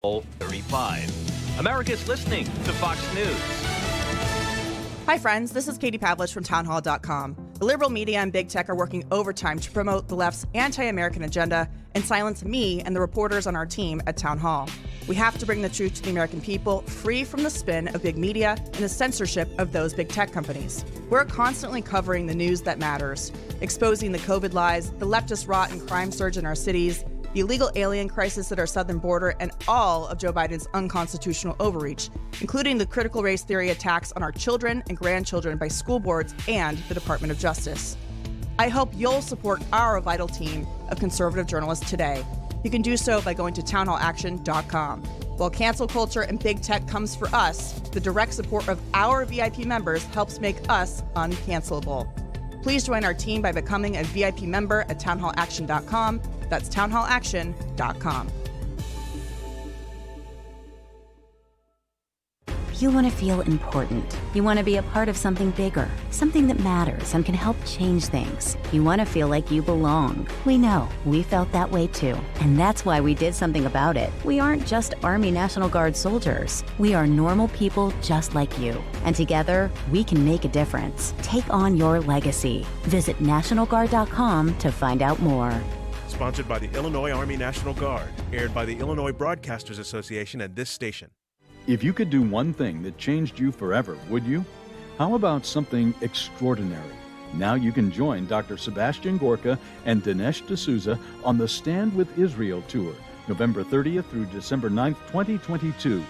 35. America's listening to Fox News. Hi, friends. This is Katie Pavlich from townhall.com. The liberal media and big tech are working overtime to promote the left's anti-American agenda and silence me and the reporters on our team at Town Hall. We have to bring the truth to the American people, free from the spin of big media and the censorship of those big tech companies. We're constantly covering the news that matters, exposing the COVID lies, the leftist rot and crime surge in our cities, the illegal alien crisis at our southern border, and all of Joe Biden's unconstitutional overreach, including the critical race theory attacks on our children and grandchildren by school boards and the Department of Justice. I hope you'll support our vital team of conservative journalists today. You can do so by going to townhallaction.com. While cancel culture and big tech comes for us, the direct support of our VIP members helps make us uncancelable. Please join our team by becoming a VIP member at townhallaction.com. That's townhallaction.com. You want to feel important. You want to be a part of something bigger, something that matters and can help change things. You want to feel like you belong. We know. We felt that way too. And that's why we did something about it. We aren't just Army National Guard soldiers. We are normal people just like you. And together, we can make a difference. Take on your legacy. Visit NationalGuard.com to find out more. Sponsored by the Illinois Army National Guard. Aired by the Illinois Broadcasters Association and this station. If you could do one thing that changed you forever, would you? How about something extraordinary? Now you can join Dr. Sebastian Gorka and Dinesh D'Souza on the Stand with Israel tour, November 30th through December 9th, 2022.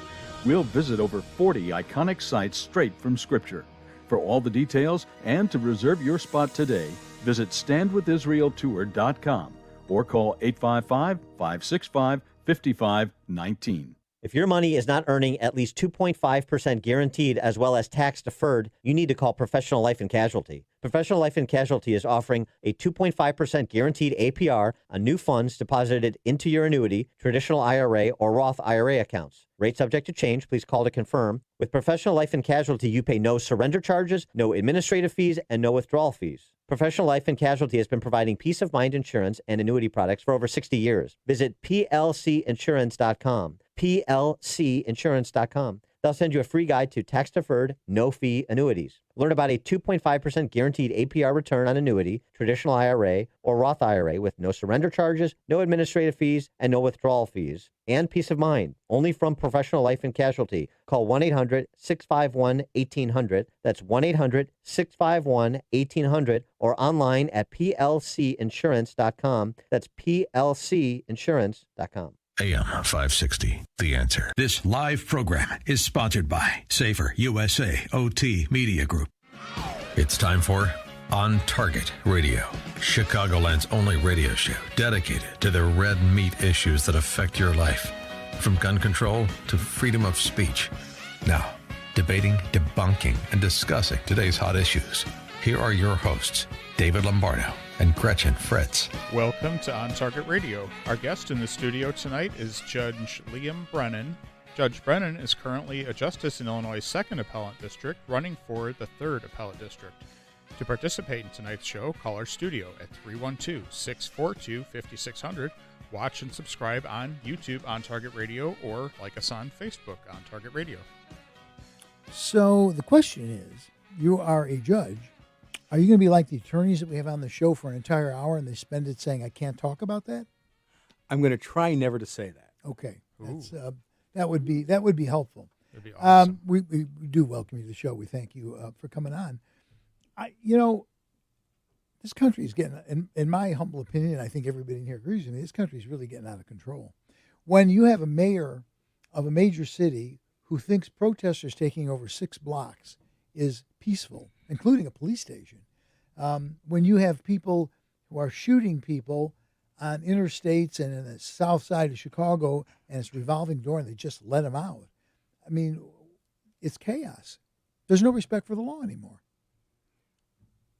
We'll visit over 40 iconic sites straight from Scripture. For all the details and to reserve your spot today, visit standwithisraeltour.com or call 855-565-5519. If your money is not earning at least 2.5% guaranteed as well as tax deferred, you need to call Professional Life and Casualty. Professional Life and Casualty is offering a 2.5% guaranteed APR on new funds deposited into your annuity, traditional IRA, or Roth IRA accounts. Rate subject to change. Please call to confirm. With Professional Life and Casualty, you pay no surrender charges, no administrative fees, and no withdrawal fees. Professional Life and Casualty has been providing peace of mind insurance and annuity products for over 60 years. Visit plcinsurance.com. plcinsurance.com. They'll send you a free guide to tax-deferred, no-fee annuities. Learn about a 2.5% guaranteed APR return on annuity, traditional IRA, or Roth IRA with no surrender charges, no administrative fees, and no withdrawal fees, and peace of mind. Only from Professional Life and Casualty. Call 1-800-651-1800. That's 1-800-651-1800, or online at plcinsurance.com. That's plcinsurance.com. AM560 The Answer. This live program is sponsored by Safer USA OT Media Group. It's time for On Target Radio, Chicagoland's only radio show dedicated to the red meat issues that affect your life, from gun control to freedom of speech. Now, debating, debunking, and discussing today's hot issues. Here are your hosts, David Lombardo and Gretchen Fritz. Welcome to On Target Radio. Our guest in the studio tonight is Judge Liam Brennan. Judge Brennan is currently a justice in Illinois' 2nd Appellate District, running for the 3rd Appellate District. To participate in tonight's show, call our studio at 312-642-5600. Watch and subscribe on YouTube On Target Radio, or like us on Facebook On Target Radio. So the question is, you are a judge. Are you going to be like the attorneys that we have on the show for an entire hour and they spend it saying, I can't talk about that? I'm going to try never to say that. Okay. That's, that would be helpful. That'd be awesome. We do welcome you to the show. We thank you for coming on. This country is getting, in my humble opinion, I think everybody in here agrees with me, this country is really getting out of control. When you have a mayor of a major city who thinks protesters taking over 6 blocks is peaceful, including a police station, when you have people who are shooting people on interstates and in the south side of Chicago and it's revolving door and they just let them out. I mean, it's chaos. There's no respect for the law anymore.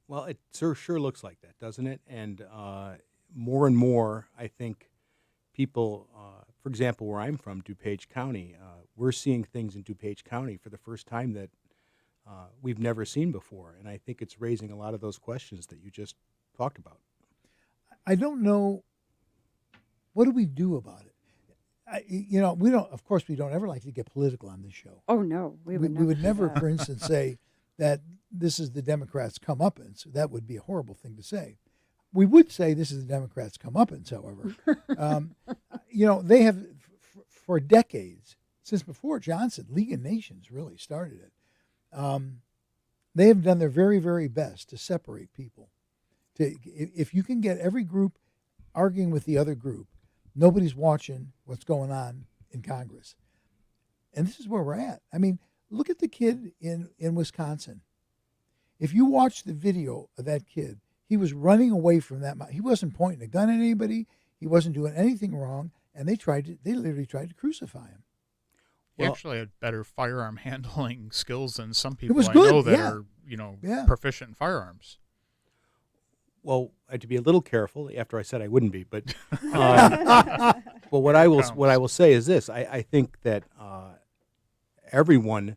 Well, it sure looks like that, doesn't it? And more and more, I think people, for example, where I'm from, DuPage County, we're seeing things in DuPage County for the first time that we've never seen before. And I think it's raising a lot of those questions that you just talked about. I don't know. What do we do about it? we don't. Of course, we don't ever like to get political on this show. Oh no, we would never, do that. for instance, say that this is the Democrats' comeuppance. That would be a horrible thing to say. We would say this is the Democrats' comeuppance, however. They have, for decades, since before Johnson, League of Nations really started it, they have done their very, very best to separate people. If you can get every group arguing with the other group, nobody's watching what's going on in Congress. And this is where we're at. I mean, look at the kid in Wisconsin. If you watch the video of that kid, he was running away from that. He wasn't pointing a gun at anybody. He wasn't doing anything wrong. And they literally tried to crucify him. He actually had better firearm handling skills than some people was I good, know that yeah. are proficient in firearms. Well, I had to be a little careful after I said I wouldn't be, but well, what I will say is this: I think that everyone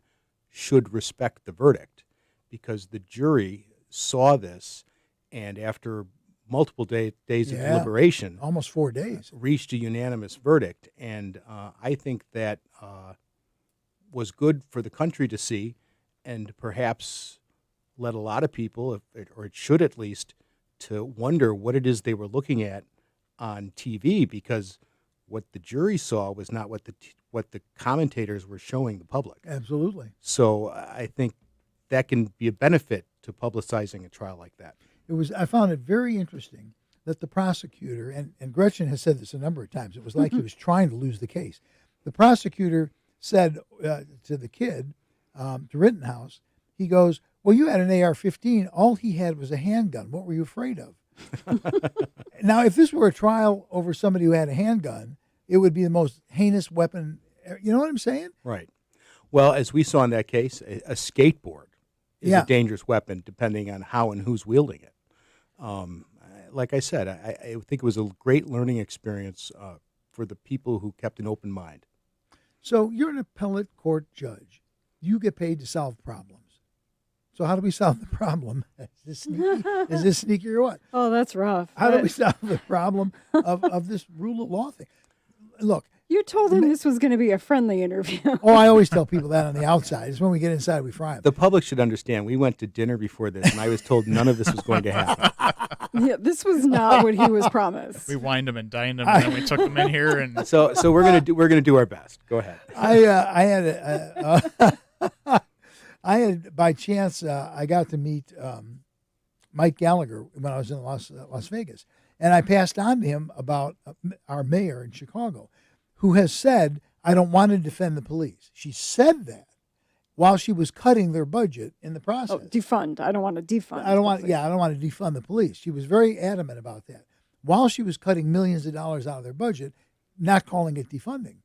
should respect the verdict because the jury saw this, and after multiple days of deliberation, almost 4 days, reached a unanimous verdict, and I think that was good for the country to see, and perhaps led a lot of people, or it should at least, to wonder what it is they were looking at on TV, because what the jury saw was not what the commentators were showing the public. Absolutely. So I think that can be a benefit to publicizing a trial like that. I found it very interesting that the prosecutor, and Gretchen has said this a number of times, it was like he was trying to lose the case. The prosecutor said to the kid, to Rittenhouse, he goes, well, you had an AR-15. All he had was a handgun. What were you afraid of? Now, if this were a trial over somebody who had a handgun, it would be the most heinous weapon. You know what I'm saying? Right. Well, as we saw in that case, a skateboard is a dangerous weapon depending on how and who's wielding it. Like I said, I think it was a great learning experience for the people who kept an open mind. So you're an appellate court judge. You get paid to solve problems. So how do we solve the problem? Is this sneaky or what? Oh, that's rough. How do we solve the problem of this rule of law thing? Look. You told him this was going to be a friendly interview. I always tell people that on the outside. It's when we get inside we fry them. The public should understand. We went to dinner before this, and I was told none of this was going to happen. Yeah, this was not what he was promised. We wined him and dined him, and then we took him in here. And so we're gonna do our best. Go ahead. I had by chance I got to meet Mike Gallagher when I was in Las Vegas, and I passed on to him about our mayor in Chicago, who has said, I don't want to defend the police. She said that while she was cutting their budget in the process. Oh, defund. I don't want to defund. I don't want to defund the police. She was very adamant about that. While she was cutting millions of dollars out of their budget, not calling it defunding.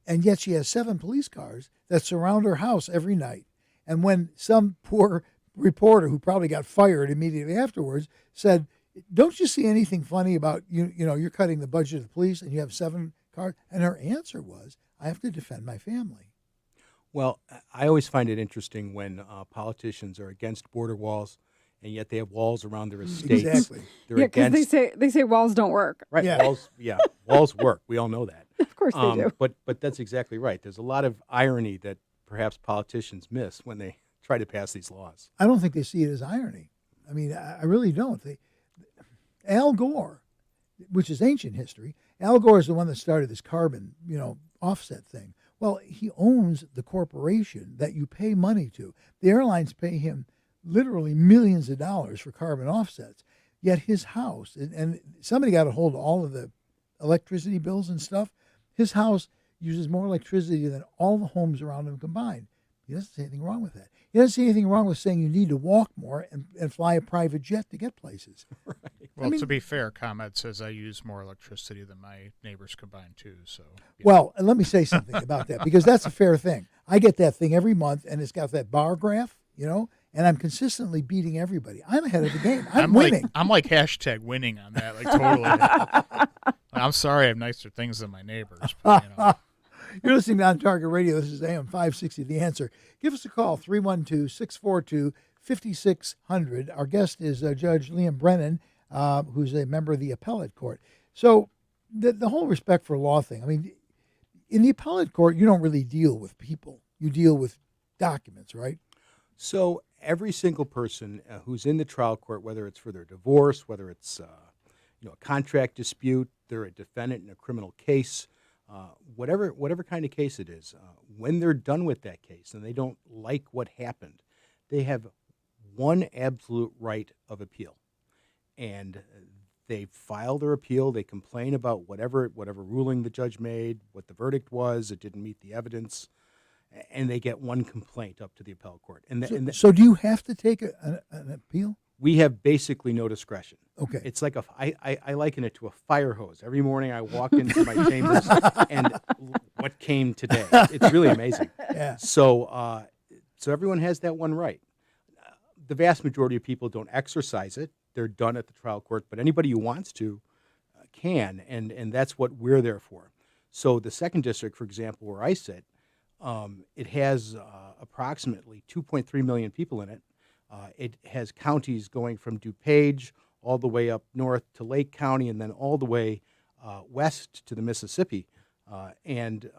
And yet she has 7 police cars that surround her house every night. And when some poor reporter who probably got fired immediately afterwards said, don't you see anything funny about, you're cutting the budget of the police and you have 7 cars? And her answer was, I have to defend my family. Well, I always find it interesting when politicians are against border walls, and yet they have walls around their estates. Exactly. Because they say walls don't work. Right. Yeah. Walls work. We all know that. Of course they do. But that's exactly right. There's a lot of irony that perhaps politicians miss when they try to pass these laws. I don't think they see it as irony. I mean, I really don't. Al Gore, which is ancient history, Al Gore is the one that started this carbon, offset thing. Well, he owns the corporation that you pay money to. The airlines pay him literally millions of dollars for carbon offsets. Yet his house, and somebody got a hold of all of the electricity bills and stuff, his house uses more electricity than all the homes around him combined. He doesn't see anything wrong with that. He doesn't see anything wrong with saying you need to walk more and fly a private jet to get places. Right. Well, to be fair, ComEd says I use more electricity than my neighbors combined, too. So. Yeah. Well, let me say something about that, because that's a fair thing. I get that thing every month, and it's got that bar graph, and I'm consistently beating everybody. I'm ahead of the game. I'm winning. I'm like hashtag winning on that, like totally. I'm sorry I have nicer things than my neighbors. But, You're listening to On Target Radio. This is AM560 The Answer. Give us a call, 312-642-5600. Our guest is Judge Liam Brennan, who's a member of the appellate court. So the whole respect for law thing, I mean, in the appellate court, you don't really deal with people. You deal with documents, right? So every single person who's in the trial court, whether it's for their divorce, whether it's a contract dispute, they're a defendant in a criminal case, whatever kind of case it is, when they're done with that case and they don't like what happened, they have one absolute right of appeal. And they file their appeal, they complain about whatever ruling the judge made, what the verdict was, it didn't meet the evidence, and they get one complaint up to the appellate court. So do you have to take an appeal? We have basically no discretion. Okay. It's like I liken it to a fire hose. Every morning I walk into my chambers and what came today. It's really amazing. Yeah. So everyone has that one right. The vast majority of people don't exercise it. They're done at the trial court, but anybody who wants to can, and that's what we're there for. So the 2nd District, for example, where I sit, it has approximately 2.3 million people in it. It has counties going from DuPage all the way up north to Lake County and then all the way west to the Mississippi. And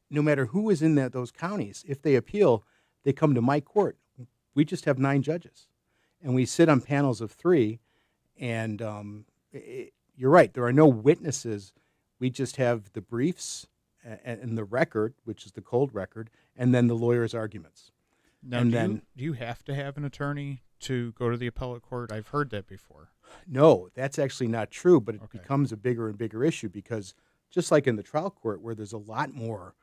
no matter who is in those counties, if they appeal, they come to my court. We just have 9 judges. And we sit on panels of 3. And you're right, there are no witnesses. We just have the briefs and the record, which is the cold record, and then the lawyer's arguments. Now, do you have to have an attorney to go to the appellate court? I've heard that before. No, that's actually not true, but it becomes a bigger and bigger issue because just like in the trial court where there's a lot more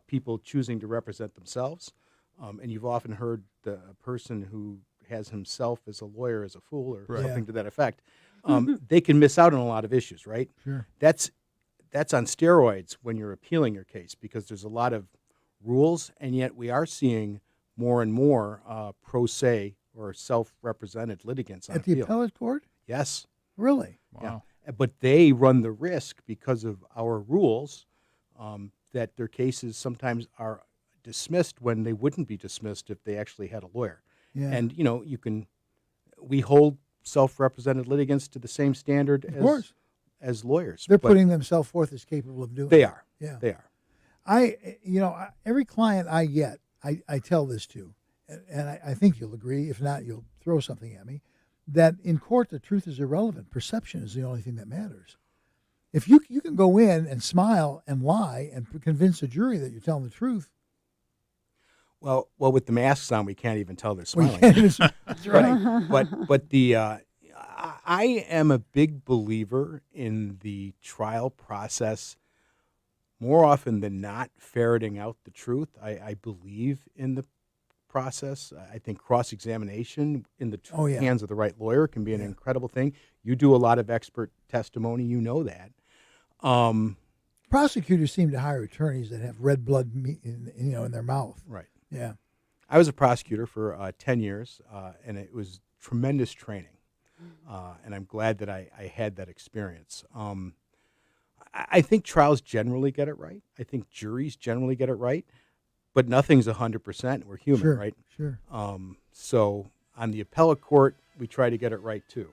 people choosing to represent themselves, and you've often heard the person who has himself as a lawyer as a fool or something to that effect, they can miss out on a lot of issues, right? Sure. That's on steroids when you're appealing your case because there's a lot of rules, and yet we are seeing more and more pro se or self-represented litigants on At the appellate court? Yes. Really? Wow. Yeah. But they run the risk because of our rules that their cases sometimes are dismissed when they wouldn't be dismissed if they actually had a lawyer. Yeah. And, we hold self-represented litigants to the same standard as lawyers. They're putting themselves forth as capable of doing They it. are. Yeah. They are. Every client I get, I tell this to, and I think you'll agree, if not, you'll throw something at me, that in court the truth is irrelevant. Perception is the only thing that matters. If you can go in and smile and lie and convince a jury that you're telling the truth. Well, with the masks on, we can't even tell they're smiling. That's right. But I am a big believer in the trial process. More often than not, ferreting out the truth. I believe in the process. I think cross-examination in the hands of the right lawyer can be an incredible thing. You do a lot of expert testimony. You know that. Prosecutors seem to hire attorneys that have red blood in their mouth. Right. Yeah. I was a prosecutor for 10 years, and it was tremendous training. And I'm glad that I had that experience. I think trials generally get it right. I think juries generally get it right, but nothing's 100%. We're human, right? Sure. So on the appellate court, we try to get it right too.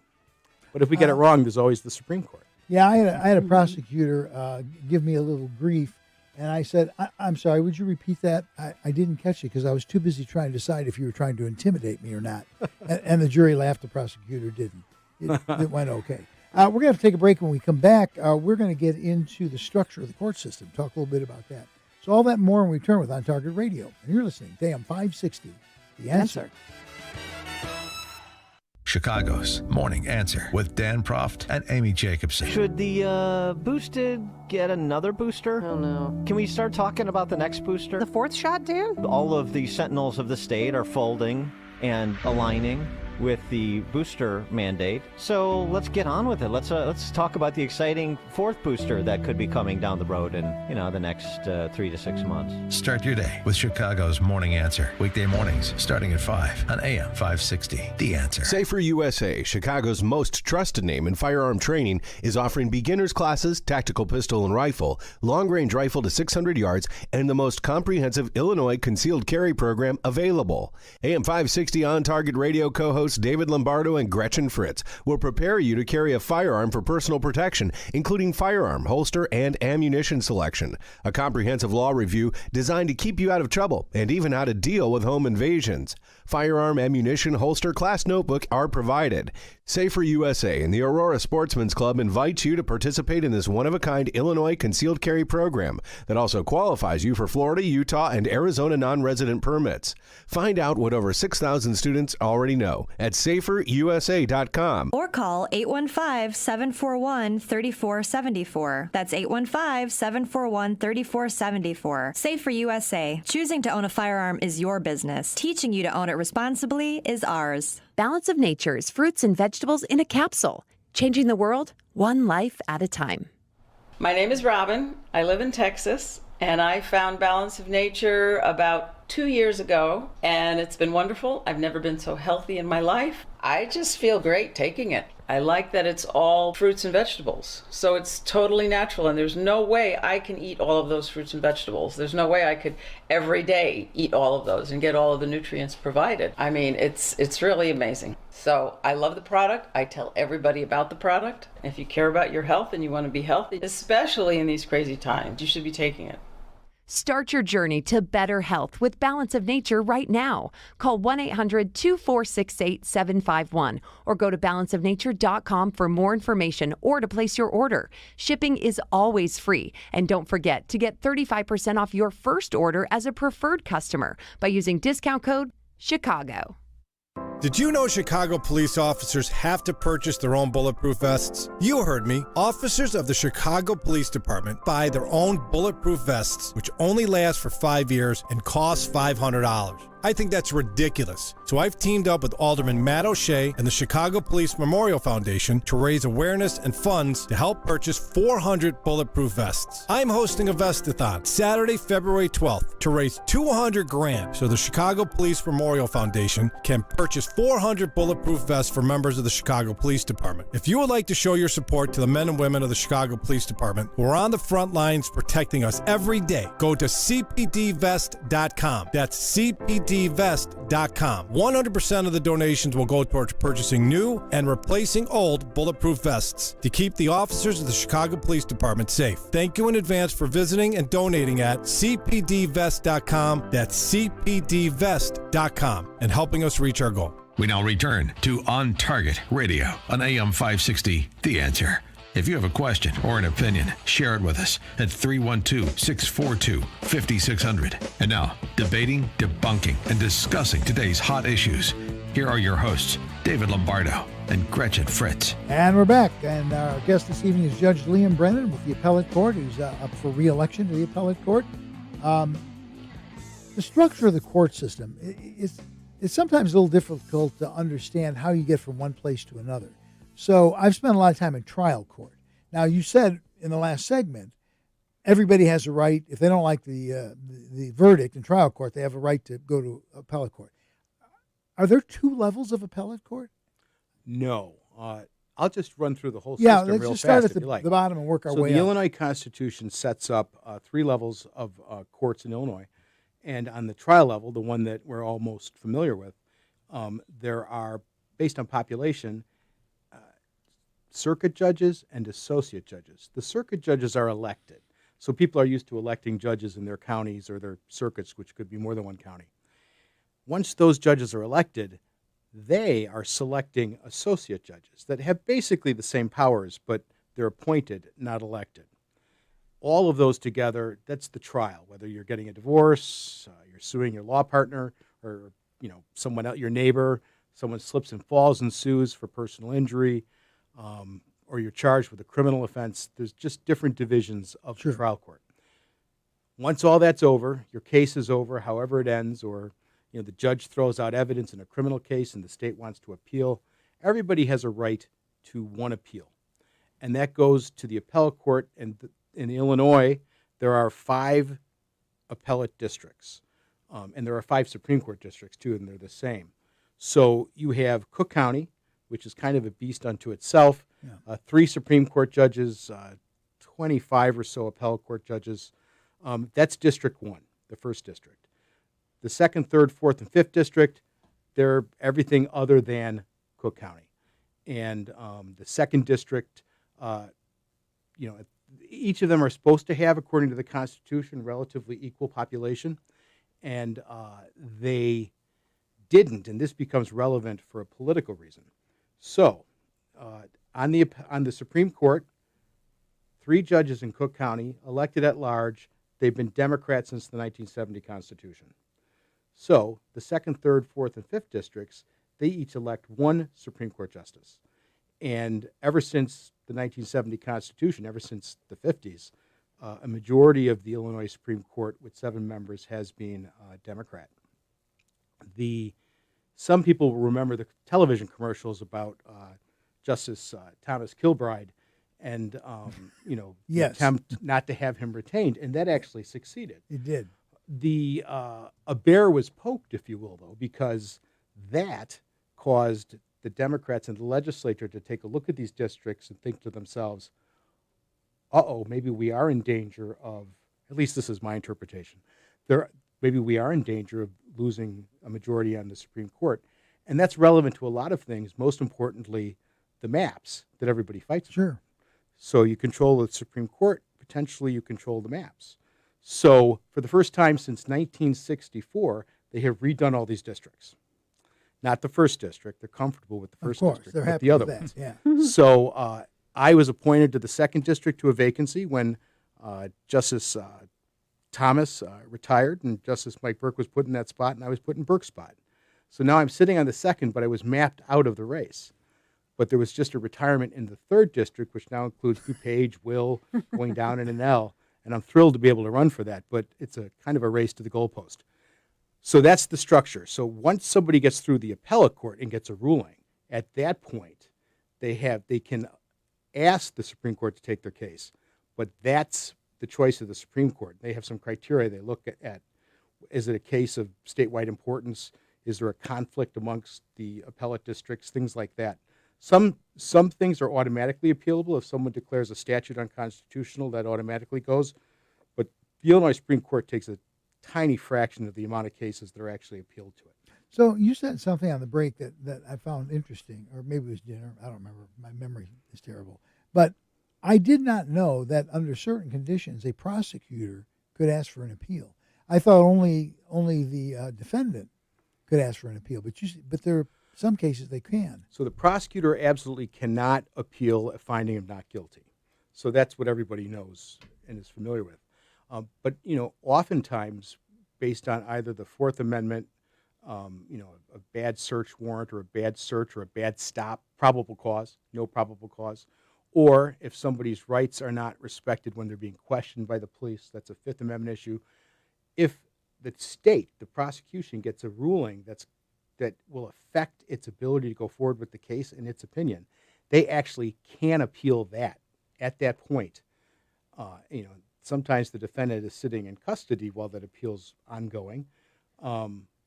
But if we get it wrong, there's always the Supreme Court. Yeah, I had a prosecutor give me a little grief, and I said, I'm sorry, would you repeat that? I didn't catch it because I was too busy trying to decide if you were trying to intimidate me or not. And the jury laughed, the prosecutor didn't. It went okay. We're going to have to take a break. When we come back, we're going to get into the structure of the court system, talk a little bit about that. So all that and more when we return with On Target Radio. And you're listening to AM560, The Answer. Chicago's Morning Answer with Dan Proft and Amy Jacobson. Should the boosted get another booster? I don't know. Can we start talking about the next booster? The 4th shot, Dan? All of the sentinels of the state are folding and aligning with the booster mandate. So let's get on with it. Let's talk about the exciting 4th booster that could be coming down the road in the next 3 to 6 months. Start your day with Chicago's Morning Answer. Weekday mornings starting at 5 on AM560 The Answer. Safer USA, Chicago's most trusted name in firearm training, is offering beginners classes, tactical pistol and rifle, long-range rifle to 600 yards, and the most comprehensive Illinois concealed carry program available. AM560 On Target Radio co-host hosts David Lombardo and Gretchen Fritz will prepare you to carry a firearm for personal protection, including firearm, holster, and ammunition selection. A comprehensive law review designed to keep you out of trouble and even how to deal with home invasions. Firearm, ammunition, holster, class notebook are provided. Safer USA and the Aurora Sportsman's Club invite you to participate in this one-of-a-kind Illinois concealed carry program that also qualifies you for Florida, Utah, and Arizona non-resident permits. Find out what over 6,000 students already know at saferusa.com. Or call 815-741-3474. That's 815-741-3474. Safer USA. Choosing to own a firearm is your business. Teaching you to own it responsibly is ours. Balance of Nature's fruits and vegetables in a capsule. Changing the world, one life at a time. My name is Robin. I live in Texas, and I found Balance of Nature about 2 years ago, and it's been wonderful. I've never been so healthy in my life. I just feel great taking it. I like that it's all fruits and vegetables, so it's totally natural, and there's no way I can eat all of those fruits and vegetables. There's no way I could every day eat all of those and get all of the nutrients provided. I mean, it's really amazing. So I love the product. I tell everybody about the product. If you care about your health and you want to be healthy, especially in these crazy times, you should be taking it. Start your journey to better health with Balance of Nature right now. Call 1-800-246-8751 or go to balanceofnature.com for more information or to place your order. Shipping is always free. And don't forget to get 35% off your first order as a preferred customer by using discount code CHICAGO. Did you know Chicago police officers have to purchase their own bulletproof vests? You heard me. Officers of the Chicago Police Department buy their own bulletproof vests, which only last for 5 years and cost $500. I think that's ridiculous. So I've teamed up with Alderman Matt O'Shea and the Chicago Police Memorial Foundation to raise awareness and funds to help purchase 400 bulletproof vests. I'm hosting a vestathon Saturday, February 12th to raise $200,000 so the Chicago Police Memorial Foundation can purchase 400 bulletproof vests for members of the Chicago Police Department. If you would like to show your support to the men and women of the Chicago Police Department who are on the front lines protecting us every day, go to cpdvest.com. That's cpdvest.com. 100% of the donations will go towards purchasing new and replacing old bulletproof vests to keep the officers of the Chicago Police Department safe. Thank you in advance for visiting and donating at cpdvest.com. That's cpdvest.com and helping us reach our goal. We now return to On Target Radio on AM560 The Answer. If you have a question or an opinion, share it with us at 312-642-5600. And now, debating, debunking, and discussing today's hot issues. Here are your hosts, David Lombardo and Gretchen Fritz. And we're back. And our guest this evening is Judge Liam Brennan with the Appellate Court, who's up for re-election to the Appellate Court. The structure of the court system is sometimes a little difficult to understand how you get from one place to another. So I've spent a lot of time in trial court. Now, you said in the last segment, everybody has a right, if they don't like the verdict in trial court, they have a right to go to appellate court. Are there two levels of appellate court? No. I'll just run through the whole system let's real just fast start at if you like. the bottom and work our way up. So the Illinois Constitution sets up 3 levels of courts in Illinois. And on the trial level, the one that we're all most familiar with, there are, based on population, circuit judges and associate judges. The circuit judges are elected. So people are used to electing judges in their counties or their circuits, which could be more than one county. Once those judges are elected, they are selecting associate judges that have basically the same powers, but they're appointed, not elected. All of those together, that's the trial, whether you're getting a divorce, you're suing your law partner, or someone else, your neighbor, someone slips and falls and sues for personal injury, or you're charged with a criminal offense. There's just different divisions of the trial court. Once all that's over, your case is over, however it ends, or the judge throws out evidence in a criminal case and the state wants to appeal, everybody has a right to one appeal. And that goes to the appellate court. And in Illinois, there are 5 appellate districts. And there are 5 Supreme Court districts, too, and they're the same. So you have Cook County, which is kind of a beast unto itself, 3 Supreme Court judges, 25 or so appellate court judges. That's District 1, the first district. The 2nd, 3rd, 4th, and 5th district, they're everything other than Cook County. And the 2nd District, each of them are supposed to have, according to the Constitution, relatively equal population. And they didn't, and this becomes relevant for a political reason. So, on the Supreme Court, 3 judges in Cook County, elected at large. They've been Democrats since the 1970 Constitution. So, the 2nd, 3rd, 4th, and 5th districts, they each elect 1 Supreme Court justice. And ever since the 1970 Constitution, ever since the 50s, a majority of the Illinois Supreme Court, with 7 members, has been Democrat. Some people will remember the television commercials about Justice Thomas Kilbride and the attempt not to have him retained, and that actually succeeded. It did. A bear was poked, if you will, though, because that caused the Democrats in the legislature to take a look at these districts and think to themselves, maybe we are in danger of, at least this is my interpretation, maybe we are in danger of losing a majority on the Supreme Court. And that's relevant to a lot of things, most importantly, the maps that everybody fights Sure. for. So you control the Supreme Court, potentially you control the maps. So for the first time since 1964, they have redone all these districts. Not the 1st district. They're comfortable with the 1st district, they're but happy the other with ones. that, yeah. So I was appointed to the 2nd district to a vacancy when Justice Thomas retired, and Justice Mike Burke was put in that spot, and I was put in Burke's spot. So now I'm sitting on the 2nd, but I was mapped out of the race. But there was just a retirement in the 3rd district, which now includes DuPage, Will, going down in an L, and I'm thrilled to be able to run for that, but it's a kind of a race to the goalpost. So that's the structure. So once somebody gets through the appellate court and gets a ruling, at that point, they can ask the Supreme Court to take their case, but that's the choice of the Supreme Court. They have some criteria they look at. Is it a case of statewide importance? Is there a conflict amongst the appellate districts? Things like that. Some things are automatically appealable. If someone declares a statute unconstitutional, that automatically goes. But the Illinois Supreme Court takes a tiny fraction of the amount of cases that are actually appealed to it. So you said something on the break that I found interesting, or maybe it was dinner. I don't remember. My memory is terrible. But I did not know that under certain conditions, a prosecutor could ask for an appeal. I thought only the defendant could ask for an appeal, but there are some cases they can. So the prosecutor absolutely cannot appeal a finding of not guilty. So that's what everybody knows and is familiar with. But oftentimes, based on either the Fourth Amendment, a bad search warrant or a bad search or a bad stop, probable cause, no probable cause, or if somebody's rights are not respected when they're being questioned by the police, that's a Fifth Amendment issue. If the state, the prosecution, gets a ruling that will affect its ability to go forward with the case in its opinion, they actually can appeal that at that point. Sometimes the defendant is sitting in custody while that appeal's ongoing.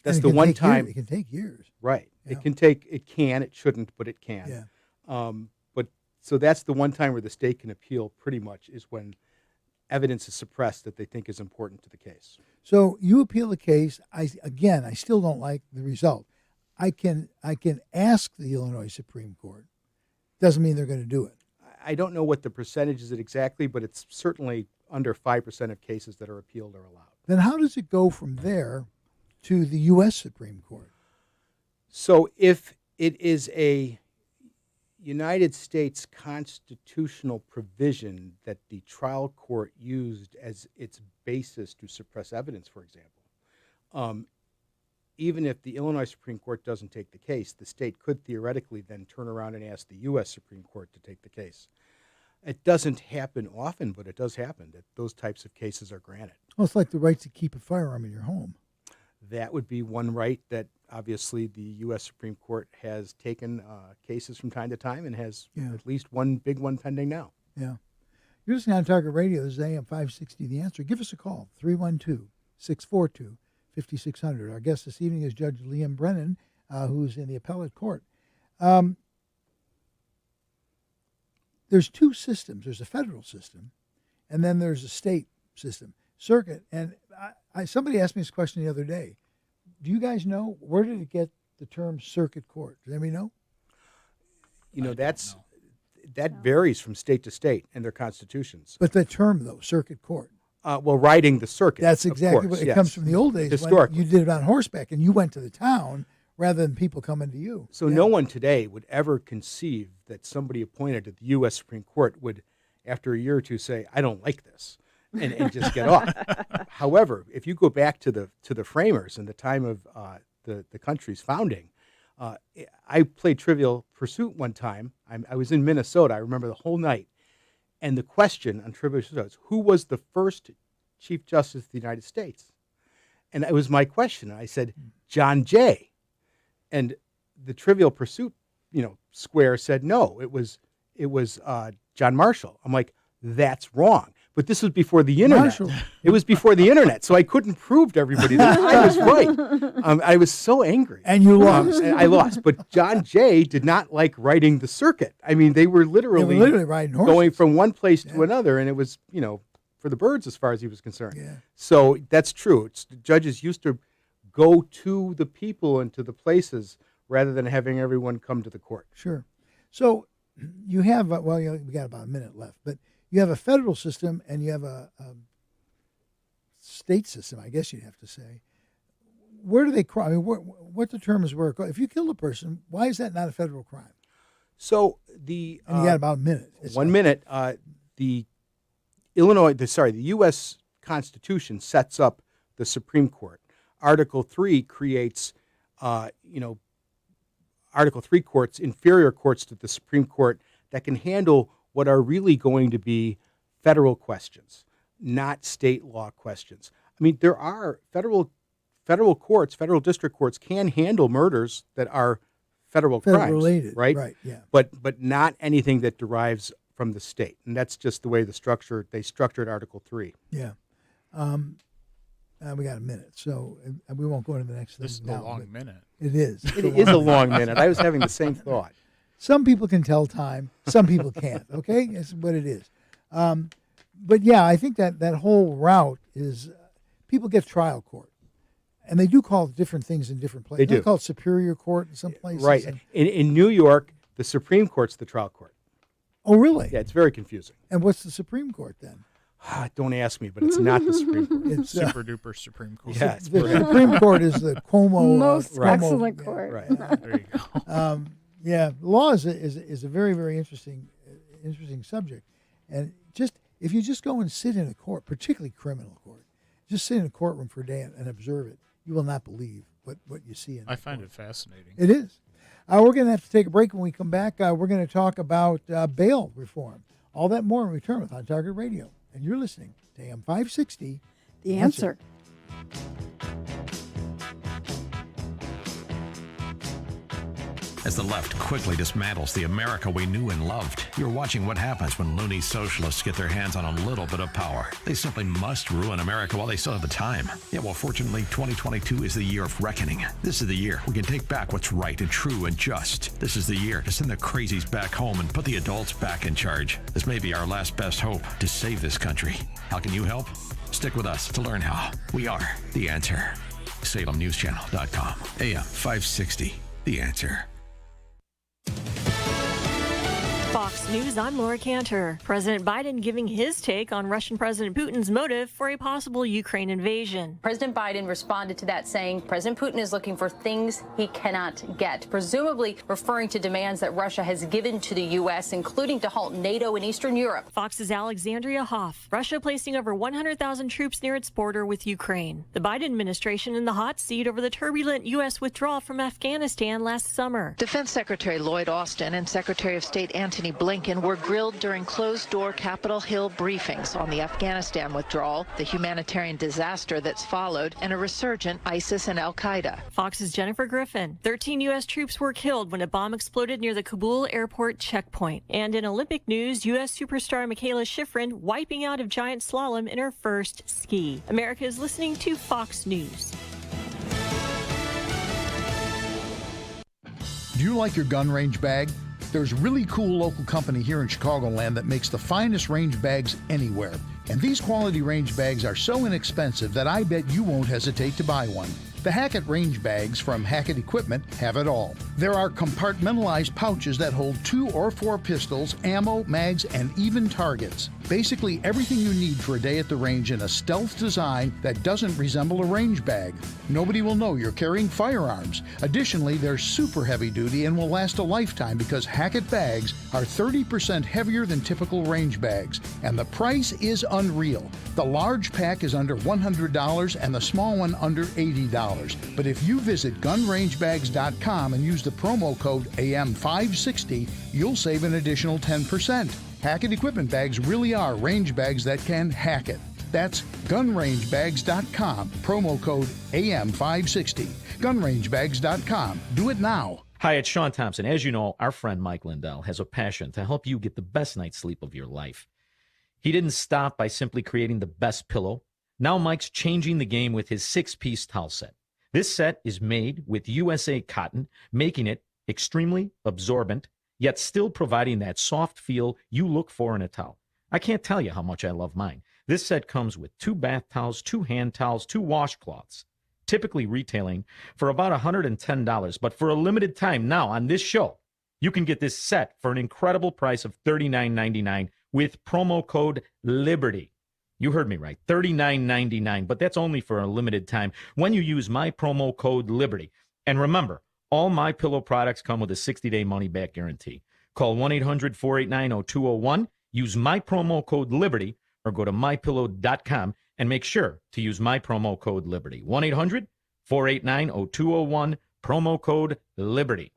That's the one time it can take years. Right. Yeah. It shouldn't, but it can. Yeah. So that's the one time where the state can appeal pretty much is when evidence is suppressed that they think is important to the case. So you appeal the case. I still don't like the result. I can ask the Illinois Supreme Court. Doesn't mean they're going to do it. I don't know what the percentage is exactly, but it's certainly under 5% of cases that are appealed are allowed. Then how does it go from there to the U.S. Supreme Court? So if it is a United States constitutional provision that the trial court used as its basis to suppress evidence, for example, even if the Illinois Supreme Court doesn't take the case, the state could theoretically then turn around and ask the U.S. Supreme Court to take the case. It doesn't happen often, but it does happen that those types of cases are granted. Well, it's like the right to keep a firearm in your home. That would be one right that obviously the U.S. Supreme Court has taken cases from time to time and has at least one big one pending now. Yeah. You're listening on Target Radio. This is AM560 The Answer. Give us a call, 312-642-5600. Our guest this evening is Judge Liam Brennan, who's in the appellate court. There's two systems. There's a federal system, and then there's a state system, circuit. And somebody asked me this question the other day. Do you guys know, where did it get the term circuit court? Does anybody know? You know, that varies from state to state and their constitutions. But the term, though, circuit court. Well, riding the circuit. That's exactly course, what it comes from the old days. Historically. When you did it on horseback, and you went to the town rather than people coming to you. So no one today would ever conceive that somebody appointed to the U.S. Supreme Court would, after a year or two, say, "I don't like this," and just get off. However, if you go back to the framers and the time of the country's founding, I played Trivial Pursuit one time. I was in Minnesota. I remember the whole night. And the question on Trivial Pursuit was, who was the first Chief Justice of the United States? And it was my question. I said, John Jay. And the Trivial Pursuit, square said, no, it was John Marshall. I'm like, that's wrong. But this was before the internet. Marshall. It was before the internet, so I couldn't prove to everybody that I was right. I was so angry. And you lost. I lost. But John Jay did not like riding the circuit. I mean, they were literally riding horses. Going from one place to another, and it was, for the birds as far as he was concerned. Yeah. So that's true. Judges used to go to the people and to the places rather than having everyone come to the court. Sure. So you have, we got about a minute left, but you have a federal system and you have a state system, I guess you'd have to say. Where do they crime? I mean, what determines where? If you kill a person, why is that not a federal crime? So and you got about a minute. Minute. The U.S. Constitution sets up the Supreme Court. Article 3 creates, Article 3 courts, inferior courts to the Supreme Court that can handle what are really going to be federal questions, not state law questions. I mean, there are federal courts, federal district courts can handle murders that are federal crimes, related, right? Right. Yeah. But not anything that derives from the state, and that's just the way they structured Article 3. Yeah. We got a minute, so we won't go into the next thing. This is a long minute. It is. It is a long minute. I was having the same thought. Some people can tell time. Some people can't. Okay, it's what it is. But yeah, I think that whole route is people get trial court, and they do call it different things in different places. They do. Call it Superior Court in some places. Right. In New York, the Supreme Court's the trial court. Oh, really? Yeah, it's very confusing. And what's the Supreme Court then? Don't ask me, but it's not the Supreme Court. It's Super duper Supreme Court. Yeah, the Supreme Court is the Cuomo. Most Cuomo, excellent court. Right. There you go. Yeah, law is a very, very interesting subject, and if you just go and sit in a court, particularly criminal court, just sit in a courtroom for a day and observe it, you will not believe what you see. I find it fascinating. It is. We're going to have to take a break. When we come back, we're going to talk about bail reform. All that more when we return with On Target Radio, and you're listening to AM560. The Answer. As the left quickly dismantles the America we knew and loved, you're watching what happens when loony socialists get their hands on a little bit of power. They simply must ruin America while they still have the time. Yeah, well, fortunately, 2022 is the year of reckoning. This is the year we can take back what's right and true and just. This is the year to send the crazies back home and put the adults back in charge. This may be our last best hope to save this country. How can you help? Stick with us to learn how. We are The Answer. SalemNewsChannel.com. AM560 The Answer. Fox News, I'm Laura Cantor. President Biden giving his take on Russian President Putin's motive for a possible Ukraine invasion. President Biden responded to that saying President Putin is looking for things he cannot get, presumably referring to demands that Russia has given to the U.S., including to halt NATO in Eastern Europe. Fox's Alexandria Hoff. Russia placing over 100,000 troops near its border with Ukraine. The Biden administration in the hot seat over the turbulent U.S. withdrawal from Afghanistan last summer. Defense Secretary Lloyd Austin and Secretary of State Antony Blinken were grilled during closed-door Capitol Hill briefings on the Afghanistan withdrawal, the humanitarian disaster that's followed, and a resurgent ISIS and al-Qaeda. Fox's Jennifer Griffin. 13 U.S. troops were killed when a bomb exploded near the Kabul airport checkpoint. And in Olympic news, U.S. superstar Michaela Schifrin wiping out of giant slalom in her first ski. America is listening to Fox News. Do you like your gun range bag? There's a really cool local company here in Chicagoland that makes the finest range bags anywhere. And these quality range bags are so inexpensive that I bet you won't hesitate to buy one. The Hackett range bags from Hackett Equipment have it all. There are compartmentalized pouches that hold 2 or 4 pistols, ammo, mags, and even targets. Basically everything you need for a day at the range in a stealth design that doesn't resemble a range bag. Nobody will know you're carrying firearms. Additionally, they're super heavy duty and will last a lifetime because Hackett bags are 30% heavier than typical range bags, and the price is unreal. The large pack is under $100 and the small one under $80. But if you visit gunrangebags.com and use the promo code AM560, you'll save an additional 10%. Hackett Equipment bags really are range bags that can hack it. That's gunrangebags.com, promo code AM560. Gunrangebags.com. Do it now. Hi, it's Sean Thompson. As you know, our friend Mike Lindell has a passion to help you get the best night's sleep of your life. He didn't stop by simply creating the best pillow. Now Mike's changing the game with his 6-piece towel set. This set is made with USA cotton, making it extremely absorbent, yet still providing that soft feel you look for in a towel. I can't tell you how much I love mine. This set comes with 2 bath towels, 2 hand towels, 2 washcloths, typically retailing for about $110. But for a limited time now on this show, you can get this set for an incredible price of $39.99 with promo code LIBERTY. You heard me right, $39.99, but that's only for a limited time when you use my promo code LIBERTY. And remember, all My Pillow products come with a 60-day money-back guarantee. Call 1-800-489-0201, use my promo code LIBERTY, or go to mypillow.com and make sure to use my promo code LIBERTY. 1-800-489-0201, promo code LIBERTY.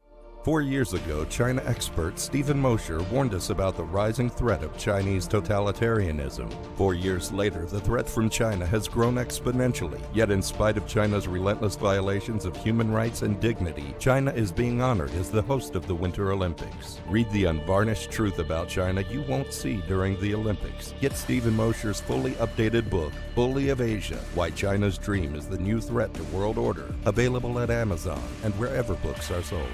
4 years ago, China expert Stephen Mosher warned us about the rising threat of Chinese totalitarianism. 4 years later, the threat from China has grown exponentially. Yet in spite of China's relentless violations of human rights and dignity, China is being honored as the host of the Winter Olympics. Read the unvarnished truth about China you won't see during the Olympics. Get Stephen Mosher's fully updated book, Bully of Asia, Why China's Dream is the New Threat to World Order, available at Amazon and wherever books are sold.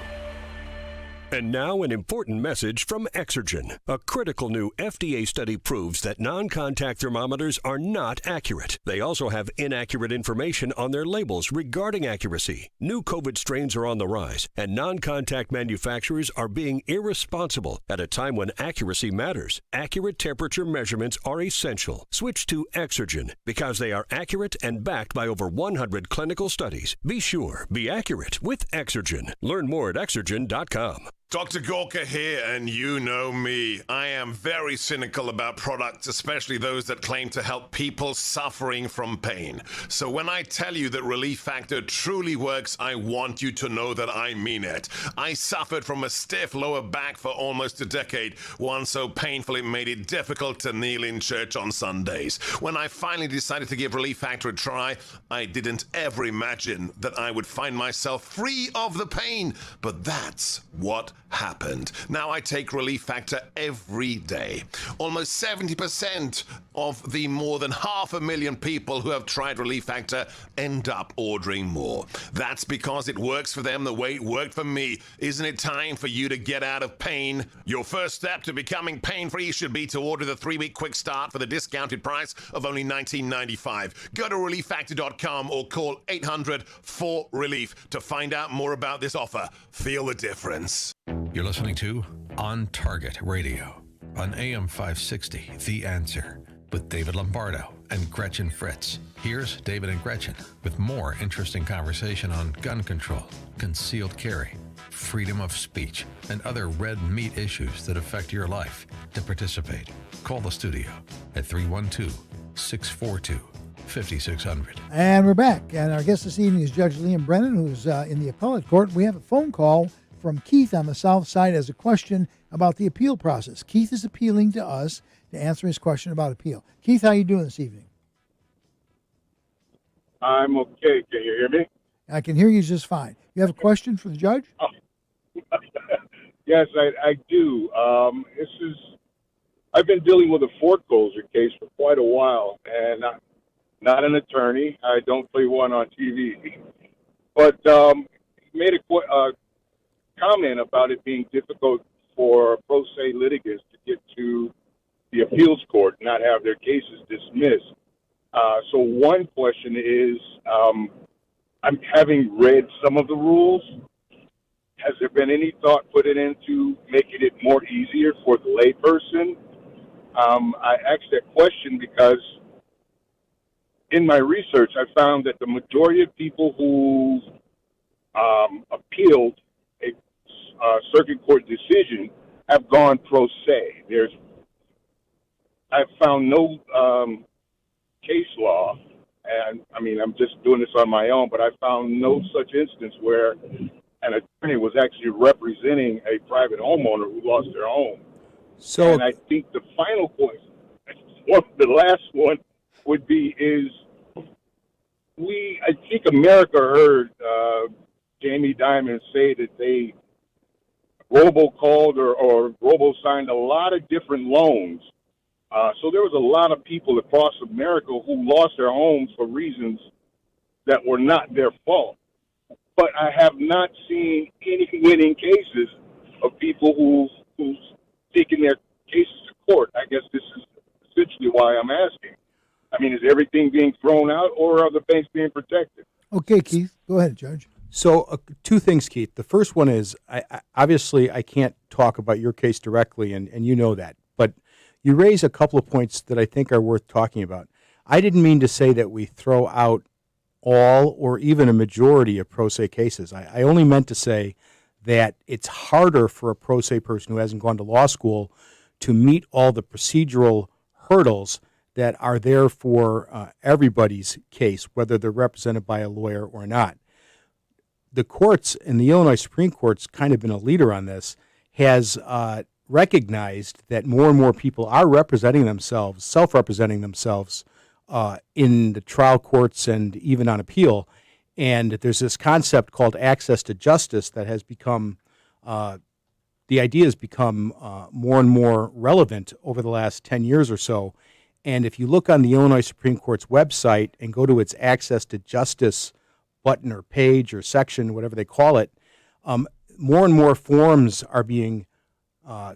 And now an important message from Exergen. A critical new FDA study proves that non-contact thermometers are not accurate. They also have inaccurate information on their labels regarding accuracy. New COVID strains are on the rise, and non-contact manufacturers are being irresponsible at a time when accuracy matters. Accurate temperature measurements are essential. Switch to Exergen because they are accurate and backed by over 100 clinical studies. Be sure, be accurate with Exergen. Learn more at Exergen.com. Dr. Gorka here, and you know me. I am very cynical about products, especially those that claim to help people suffering from pain. So when I tell you that Relief Factor truly works, I want you to know that I mean it. I suffered from a stiff lower back for almost a decade, one so painful it made it difficult to kneel in church on Sundays. When I finally decided to give Relief Factor a try, I didn't ever imagine that I would find myself free of the pain. But that's what happened. Now I take Relief Factor every day. Almost 70% of the more than 500,000 people who have tried Relief Factor end up ordering more. That's because it works for them the way it worked for me. Isn't it time for you to get out of pain? Your first step to becoming pain-free should be to order the 3-week quick start for the discounted price of only $19.95. Go to relieffactor.com or call 800-4RELIEF to find out more about this offer. Feel the difference. You're listening to On Target Radio on AM560 The Answer with David Lombardo and Gretchen Fritz. Here's David and Gretchen with more interesting conversation on gun control, concealed carry, freedom of speech, and other red meat issues that affect your life. To participate, call the studio at 312-642-5600. And we're back. And our guest this evening is Judge Liam Brennan, who's in the appellate court. We have a phone call from Keith on the south side as a question about the appeal process. Keith is appealing to us to answer his question about appeal. Keith, how you doing this evening? I'm okay. Can you hear me? I can hear you just fine. You have a question for the judge? Oh. Yes, I do. I've been dealing with a foreclosure case for quite a while, and I'm not an attorney. I don't play one on TV. But made a comment about it being difficult for pro se litigants to get to the appeals court and not have their cases dismissed. So one question is, I'm having read some of the rules. Has there been any thought put into making it more easier for the layperson? I asked that question because in my research, I found that the majority of people who appealed a circuit court decision have gone pro se. I've found no case law, and I mean, I'm just doing this on my own, but I found no such instance where an attorney was actually representing a private homeowner who lost their home. So, and I think the final point, the last one would be I think America heard Jamie Dimon say that they robocalled or robo-signed a lot of different loans. So there was a lot of people across America who lost their homes for reasons that were not their fault. But I have not seen any winning cases of people who's taken their cases to court. I guess this is essentially why I'm asking. I mean, is everything being thrown out, or are the banks being protected? Okay, Keith, go ahead, Judge. So two things, Keith. The first one is, obviously I can't talk about your case directly, and you know that. But you raise a couple of points that I think are worth talking about. I didn't mean to say that we throw out all or even a majority of pro se cases. I only meant to say that it's harder for a pro se person who hasn't gone to law school to meet all the procedural hurdles that are there for everybody's case, whether they're represented by a lawyer or not. The courts, and the Illinois Supreme Court's kind of been a leader on this, has recognized that more and more people are representing themselves, self-representing themselves in the trial courts and even on appeal. And there's this concept called access to justice that has become, the idea has become more and more relevant over the last 10 years or so. And if you look on the Illinois Supreme Court's website and go to its access to justice button or page or section, whatever they call it, more and more forms are being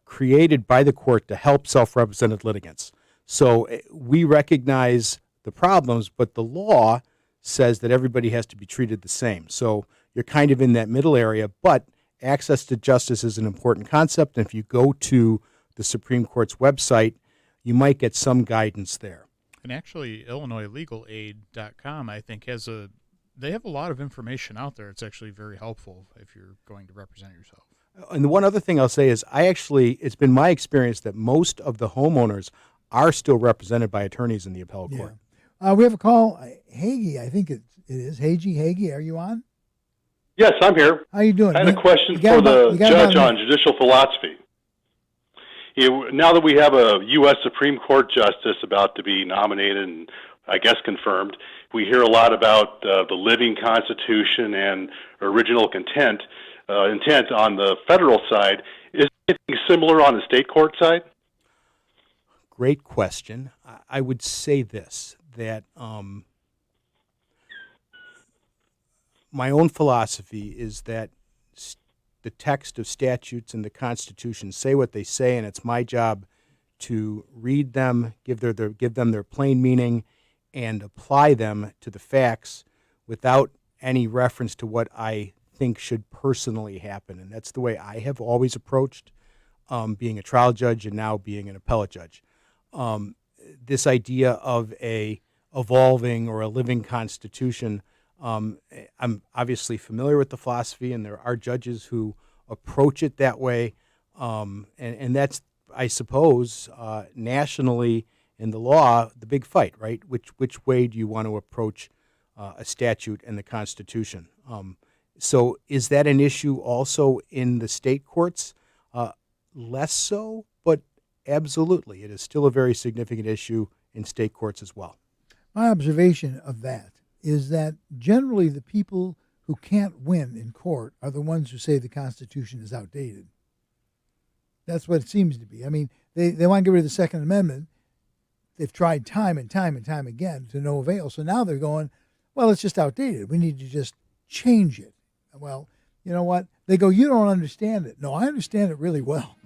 created by the court to help self-represented litigants. So we recognize the problems, but the law says that everybody has to be treated the same. So you're kind of in that middle area, but access to justice is an important concept. And if you go to the Supreme Court's website, you might get some guidance there. And actually, IllinoisLegalAid.com, I think, they have a lot of information out there. It's actually very helpful if you're going to represent yourself. And the one other thing I'll say is it's been my experience that most of the homeowners are still represented by attorneys in the appellate court. We have a call. Hagee, I think it is. Hagee, are you on? Yes, I'm here. How you doing? I had a question for the judge on judicial philosophy. Now that we have a U.S. Supreme Court justice about to be nominated and I guess confirmed, we hear a lot about the living Constitution and original intent on the federal side. Is anything similar on the state court side? Great question. I would say this, that my own philosophy is that the text of statutes and the Constitution say what they say, and it's my job to read them, give them their plain meaning, and apply them to the facts without any reference to what I think should personally happen. And that's the way I have always approached being a trial judge and now being an appellate judge. This idea of a evolving or a living Constitution, I'm obviously familiar with the philosophy, and there are judges who approach it that way. And that's, I suppose, nationally in the law, the big fight, right? Which way do you want to approach a statute and the Constitution? So is that an issue also in the state courts? Less so, but absolutely. It is still a very significant issue in state courts as well. My observation of that is that generally the people who can't win in court are the ones who say the Constitution is outdated. That's what it seems to be. I mean, they want to get rid of the Second Amendment. They've tried time and time and time again to no avail. So now they're going, well, it's just outdated. We need to just change it. Well, you know what? They go, you don't understand it. No, I understand it really well.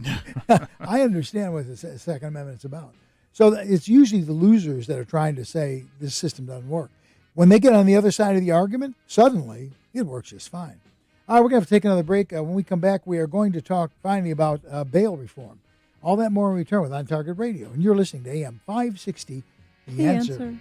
I understand what the Second Amendment is about. So it's usually the losers that are trying to say this system doesn't work. When they get on the other side of the argument, suddenly it works just fine. All right, we're going to have to take another break. When we come back, we are going to talk finally about bail reform. All that more when we return with On Target Radio. And you're listening to AM 560, The Answer.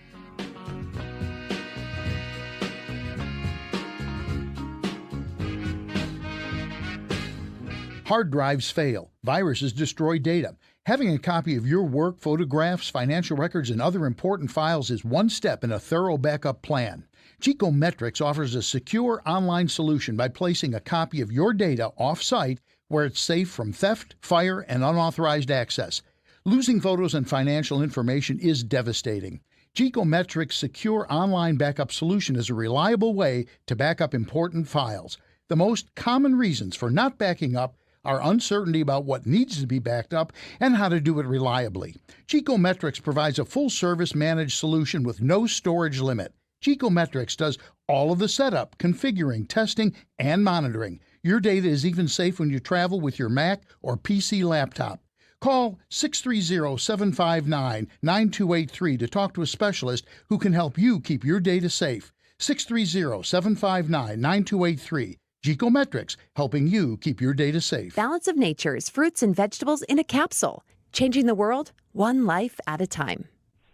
Hard drives fail. Viruses destroy data. Having a copy of your work, photographs, financial records, and other important files is one step in a thorough backup plan. Geekometrics offers a secure online solution by placing a copy of your data off-site where it's safe from theft, fire, and unauthorized access. Losing photos and financial information is devastating. Geekometrics' secure online backup solution is a reliable way to back up important files. The most common reasons for not backing up are uncertainty about what needs to be backed up and how to do it reliably. Geekometrics provides a full-service managed solution with no storage limit. Geekometrics does all of the setup, configuring, testing, and monitoring. Your data is even safe when you travel with your Mac or PC laptop. Call 630-759-9283 to talk to a specialist who can help you keep your data safe. 630-759-9283. Geekometrics, helping you keep your data safe. Balance of Nature's fruits and vegetables in a capsule. Changing the world, one life at a time.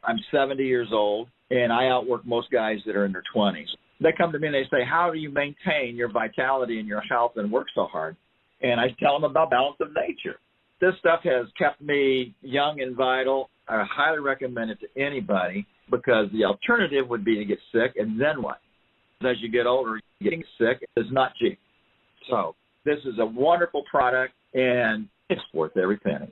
I'm 70 years old, and I outwork most guys that are in their 20s. They come to me and they say, how do you maintain your vitality and your health and work so hard? And I tell them about Balance of Nature. This stuff has kept me young and vital. I highly recommend it to anybody because the alternative would be to get sick, and then what? As you get older, getting sick is not cheap. So this is a wonderful product, and it's worth every penny.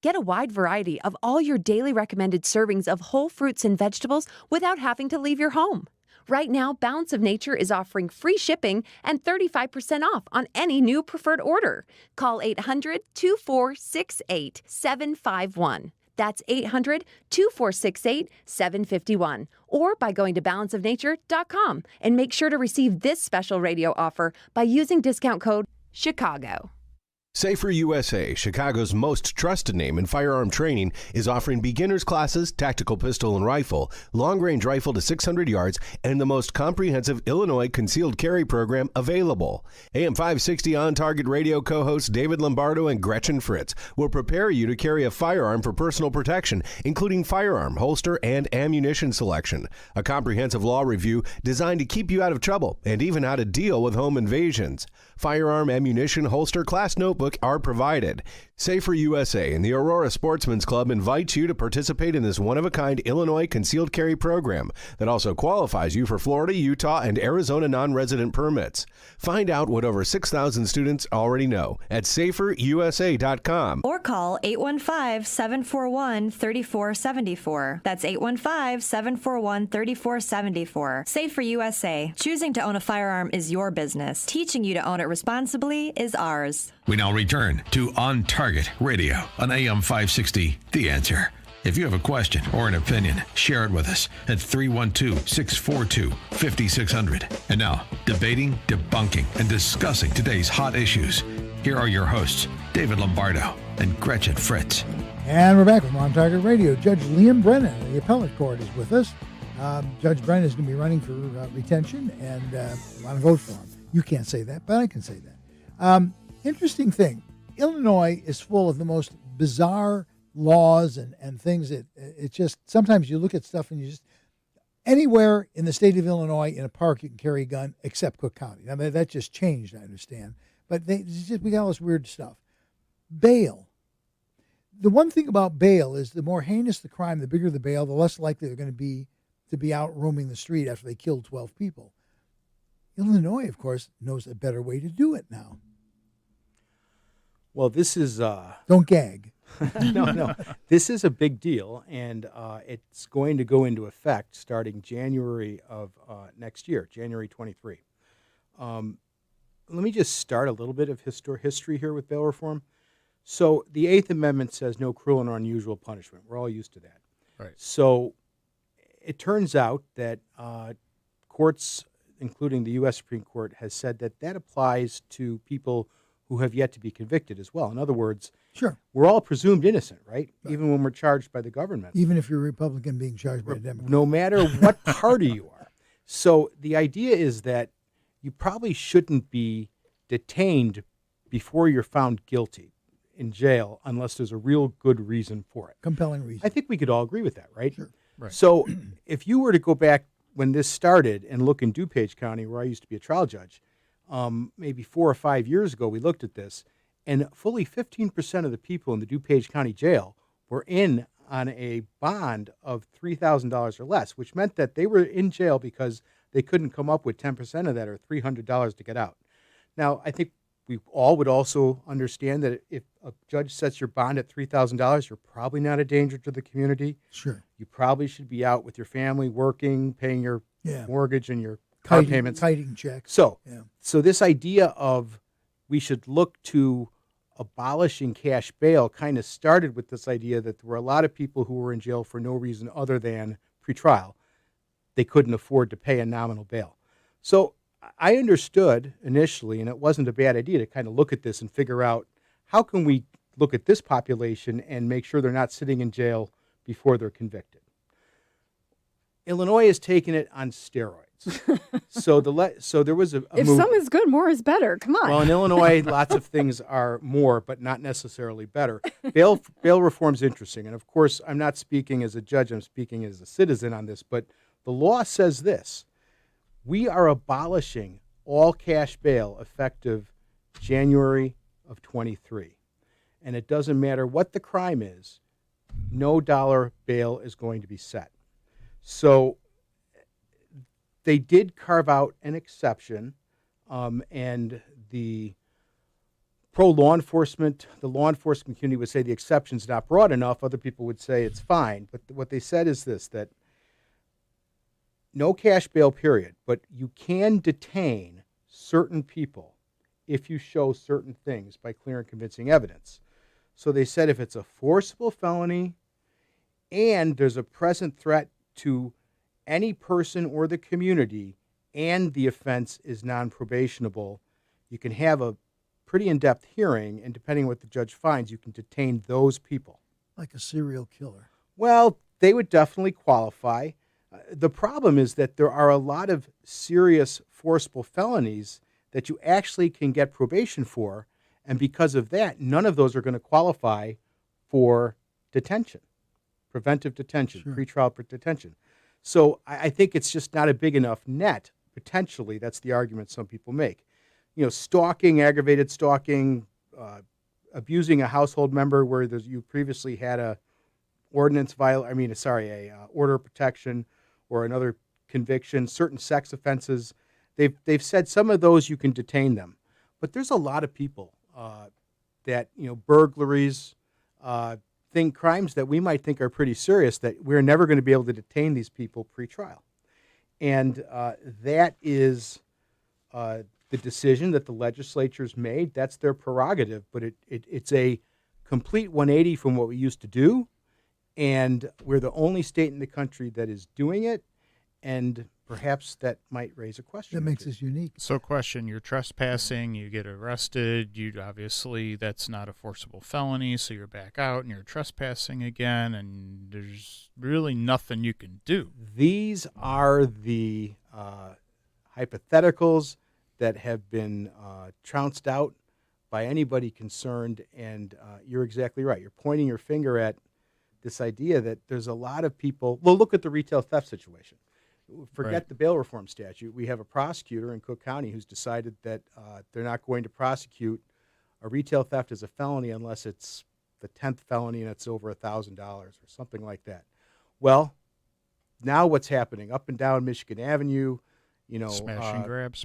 Get a wide variety of all your daily recommended servings of whole fruits and vegetables without having to leave your home. Right now, Balance of Nature is offering free shipping and 35% off on any new preferred order. Call 800-2468-751. That's 800-2468-751. Or by going to balanceofnature.com and make sure to receive this special radio offer by using discount code CHICAGO. Safer USA, Chicago's most trusted name in firearm training, is offering beginners classes, tactical pistol and rifle, long-range rifle to 600 yards, and the most comprehensive Illinois concealed carry program available. AM560 On Target Radio co-hosts David Lombardo and Gretchen Fritz will prepare you to carry a firearm for personal protection, including firearm, holster, and ammunition selection. A comprehensive law review designed to keep you out of trouble and even how to deal with home invasions. Firearm, ammunition, holster, class notebook are provided. Safer USA and the Aurora Sportsman's Club invites you to participate in this one-of-a-kind Illinois concealed carry program that also qualifies you for Florida, Utah, and Arizona non-resident permits. Find out what over 6,000 students already know at saferusa.com. Or call 815-741-3474. That's 815-741-3474. Safer USA. Choosing to own a firearm is your business. Teaching you to own it responsibly is ours. We now return to On Target Radio on AM 560 The Answer. If you have a question or an opinion, share it with us at 312-642-5600. And now, debating, debunking, and discussing today's hot issues. Here are your hosts, David Lombardo and Gretchen Fritz. And we're back with On Target Radio. Judge Liam Brennan of the appellate court is with us. Judge Brennan is going to be running for retention, and I want to vote for him. You can't say that, but I can say that. Interesting thing. Illinois is full of the most bizarre laws and things that it just, sometimes you look at stuff and you just, anywhere in the state of Illinois in a park you can carry a gun except Cook County. I mean, that just changed, I understand. But we got all this weird stuff. Bail. The one thing about bail is the more heinous the crime, the bigger the bail, the less likely they're going to be out roaming the street after they killed 12 people. Illinois, of course, knows a better way to do it now. Well, this is... Don't gag. No. This is a big deal, and it's going to go into effect starting January of next year, January 23. Let me just start a little bit of history here with bail reform. So the Eighth Amendment says no cruel and unusual punishment. We're all used to that. Right. So it turns out that courts, including the U.S. Supreme Court, has said that applies to people who have yet to be convicted as well. In other words, sure, we're all presumed innocent, right? Even when we're charged by the government. Even if you're a Republican being charged by a Democrat. No matter what party you are. So the idea is that you probably shouldn't be detained before you're found guilty in jail unless there's a real good reason for it. Compelling reason. I think we could all agree with that, right? Sure. Right. So if you were to go back when this started and look in DuPage County, where I used to be a trial judge, maybe 4 or 5 years ago, we looked at this, and fully 15% of the people in the DuPage County Jail were in on a bond of $3,000 or less, which meant that they were in jail because they couldn't come up with 10% of that or $300 to get out. Now, I think we all would also understand that if a judge sets your bond at $3,000, you're probably not a danger to the community. Sure. You probably should be out with your family, working, paying your mortgage and your car Kiting, payments. kiting checks. So, Yeah. so this idea of we should look to abolishing cash bail kind of started with this idea that there were a lot of people who were in jail for no reason other than pretrial. They couldn't afford to pay a nominal bail. So I understood initially, and it wasn't a bad idea to kind of look at this and figure out how can we look at this population and make sure they're not sitting in jail before they're convicted. Illinois has taken it on steroids. So there was a if move. some is good, more is better. Come on. Well, in Illinois, lots of things are more, but not necessarily better. Bail reform is interesting, and of course, I'm not speaking as a judge. I'm speaking as a citizen on this. But the law says this: we are abolishing all cash bail effective January of 23, and it doesn't matter what the crime is. No dollar bail is going to be set. So they did carve out an exception, and the law enforcement community would say the exception's not broad enough. Other people would say it's fine. But what they said is this, that no cash bail, period, but you can detain certain people if you show certain things by clear and convincing evidence. So they said if it's a forcible felony and there's a present threat to any person or the community, and the offense is non-probationable, you can have a pretty in-depth hearing, and depending on what the judge finds, you can detain those people. Like a serial killer. Well, they would definitely qualify. The problem is that there are a lot of serious forcible felonies that you actually can get probation for, and because of that, none of those are going to qualify for detention, preventive detention, pretrial detention. So I think it's just not a big enough net, potentially. That's the argument some people make. You know, stalking, aggravated stalking, abusing a household member where you previously had a order of protection or another conviction, certain sex offenses. They've said some of those you can detain them. But there's a lot of people that, burglaries, crimes that we might think are pretty serious, that we're never going to be able to detain these people pre-trial. And that is the decision that the legislature's made. That's their prerogative, but it's a complete 180 from what we used to do, and we're the only state in the country that is doing it, and perhaps that might raise a question. That makes us unique. So question, you're trespassing, you get arrested, obviously that's not a forcible felony, so you're back out and you're trespassing again, and there's really nothing you can do. These are the hypotheticals that have been trounced out by anybody concerned, and you're exactly right. You're pointing your finger at this idea that there's a lot of people. Well, look at the retail theft situation. Forget the bail reform statute. We have a prosecutor in Cook County who's decided that they're not going to prosecute a retail theft as a felony unless it's the 10th felony and it's over $1,000 or something like that. Well, now what's happening up and down Michigan Avenue, smash and grab.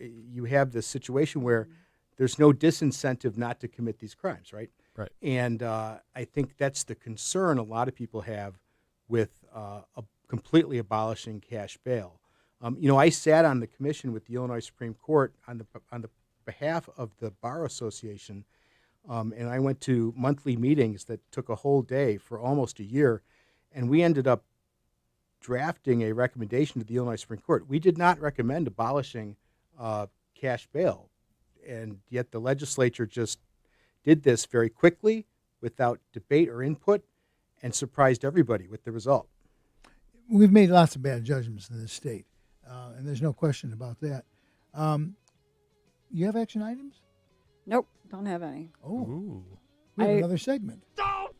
You have this situation where there's no disincentive not to commit these crimes, right? Right. And I think that's the concern a lot of people have with completely abolishing cash bail. I sat on the commission with the Illinois Supreme Court on the behalf of the Bar Association, and I went to monthly meetings that took a whole day for almost a year, and we ended up drafting a recommendation to the Illinois Supreme Court. We did not recommend abolishing cash bail, and yet the legislature just did this very quickly without debate or input and surprised everybody with the result. we've made lots of bad judgments in this state, and there's no question about that. You have action items? Nope, don't have any. Oh, we have another segment.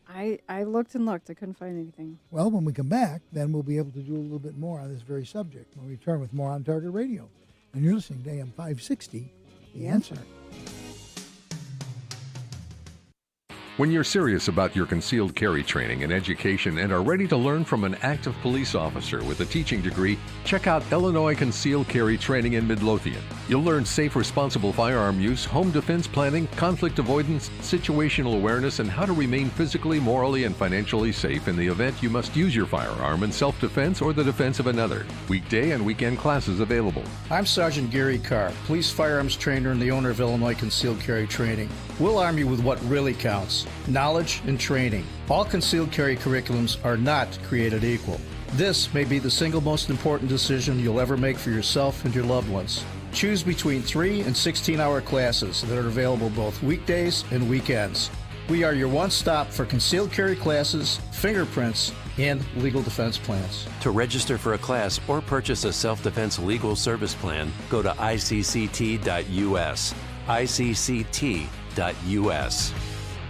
I looked and looked. I couldn't find anything. Well, when we come back, then we'll be able to do a little bit more on this very subject when we return with more On Target Radio. And you're listening to AM560, The Answer. When you're serious about your concealed carry training and education and are ready to learn from an active police officer with a teaching degree, check out Illinois Concealed Carry Training in Midlothian. You'll learn safe, responsible firearm use, home defense planning, conflict avoidance, situational awareness, and how to remain physically, morally, and financially safe in the event you must use your firearm in self-defense or the defense of another. Weekday and weekend classes available. I'm Sergeant Gary Carr, police firearms trainer and the owner of Illinois Concealed Carry Training. We'll arm you with what really counts: knowledge and training. All concealed carry curriculums are not created equal. This may be the single most important decision you'll ever make for yourself and your loved ones. Choose between 3 and 16-hour classes that are available both weekdays and weekends. We are your one-stop for concealed carry classes, fingerprints, and legal defense plans. To register for a class or purchase a self-defense legal service plan, go to icct.us. icct.us.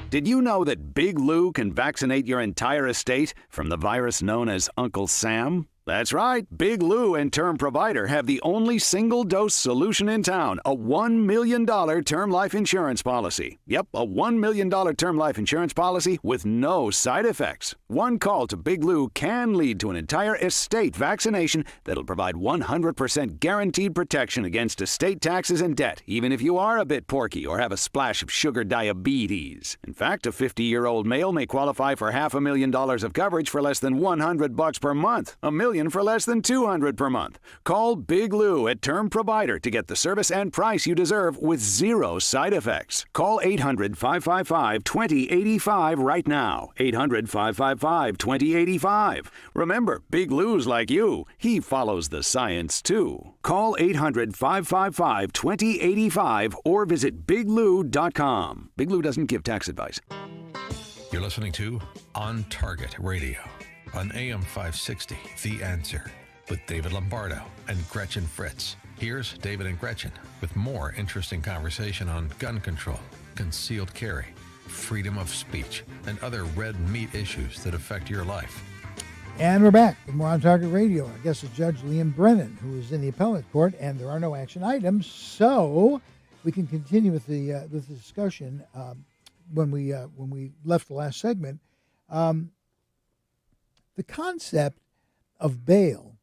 Did you know that Big Lou can vaccinate your entire estate from the virus known as Uncle Sam? That's right. Big Lou and Term Provider have the only single-dose solution in town, a $1 million term life insurance policy. Yep, a $1 million term life insurance policy with no side effects. One call to Big Lou can lead to an entire estate vaccination that'll provide 100% guaranteed protection against estate taxes and debt, even if you are a bit porky or have a splash of sugar diabetes. In fact, a 50-year-old male may qualify for $500,000 of coverage for less than $100 per month. $1 million for less than $200 per month. Call Big Lou at Term Provider to get the service and price you deserve with zero side effects. Call 800-555-2085 right now. 800-555-2085. Remember, Big Lou's like you. He follows the science, too. Call 800-555-2085 or visit biglou.com. Big Lou doesn't give tax advice. You're listening to On Target Radio on AM560, The Answer, with David Lombardo and Gretchen Fritz. Here's David and Gretchen with more interesting conversation on gun control, concealed carry, freedom of speech, and other red meat issues that affect your life. And we're back with more On Target Radio. Our guest is Judge Liam Brennan, who is in the appellate court, and there are no action items, so we can continue with the discussion. When we left the last segment, the concept of bail,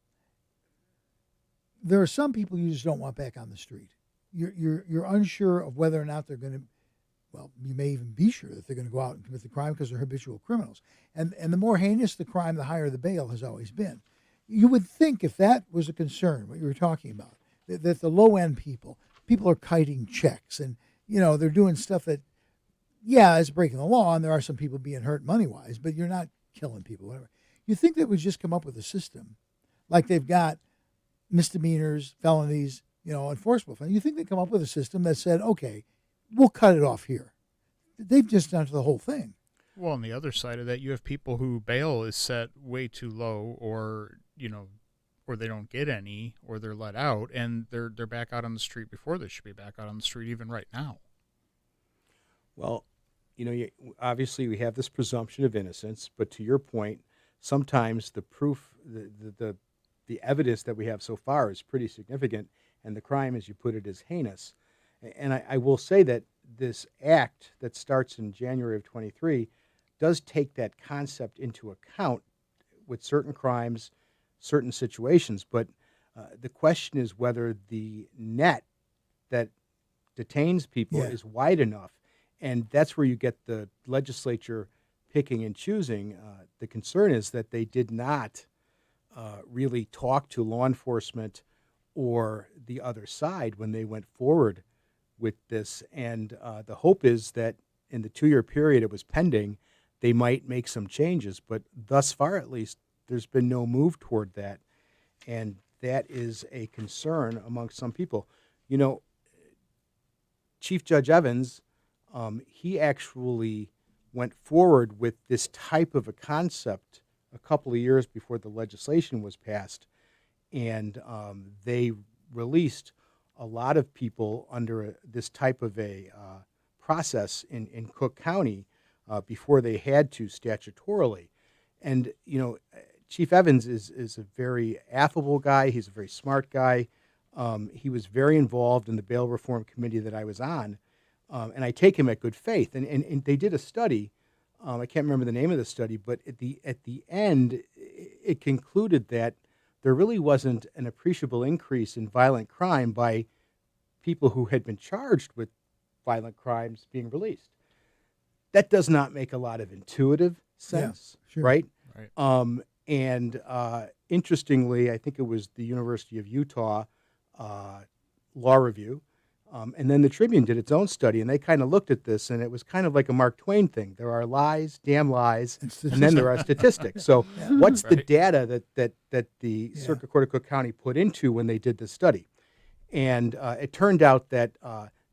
there are some people you just don't want back on the street. You're unsure of whether or not they're going to, well, you may even be sure that they're going to go out and commit the crime because they're habitual criminals. And the more heinous the crime, the higher the bail has always been. You would think if that was a concern, what you were talking about, that the low-end people are kiting checks and, they're doing stuff that, yeah, it's breaking the law, and there are some people being hurt money-wise, but you're not killing people, whatever. You think they would just come up with a system like they've got misdemeanors, felonies, enforceable felonies. You think they'd come up with a system that said, okay, we'll cut it off here. They've just done the whole thing. Well, on the other side of that, you have people who bail is set way too low, or or they don't get any, or they're let out, and they're back out on the street before they should be back out on the street even right now. Well, obviously we have this presumption of innocence, but to your point, sometimes the proof, the evidence that we have so far is pretty significant, and the crime, as you put it, is heinous. And I will say that this act that starts in January of 23 does take that concept into account with certain crimes, certain situations. But the question is whether the net that detains people is wide enough. And that's where you get the legislature picking and choosing. The concern is that they did not really talk to law enforcement or the other side when they went forward with this. And the hope is that in the 2-year period it was pending, they might make some changes. But thus far, at least, there's been no move toward that. And that is a concern among some people. Chief Judge Evans, he actually went forward with this type of a concept a couple of years before the legislation was passed, and they released a lot of people under this type of a process in Cook County before they had to statutorily. And, Chief Evans is a very affable guy. He's a very smart guy. He was very involved in the bail reform committee that I was on, and I take him at good faith. And they did a study. I can't remember the name of the study, but at the end, it concluded that there really wasn't an appreciable increase in violent crime by people who had been charged with violent crimes being released. That does not make a lot of intuitive sense, sure. right? Right. And interestingly, I think it was the University of Utah Law Review, and then the Tribune did its own study, and they kind of looked at this, and it was kind of like a Mark Twain thing. There are lies, damn lies, and then there are statistics. So what's the data that the Circuit Court of Cook County put into when they did this study? And it turned out that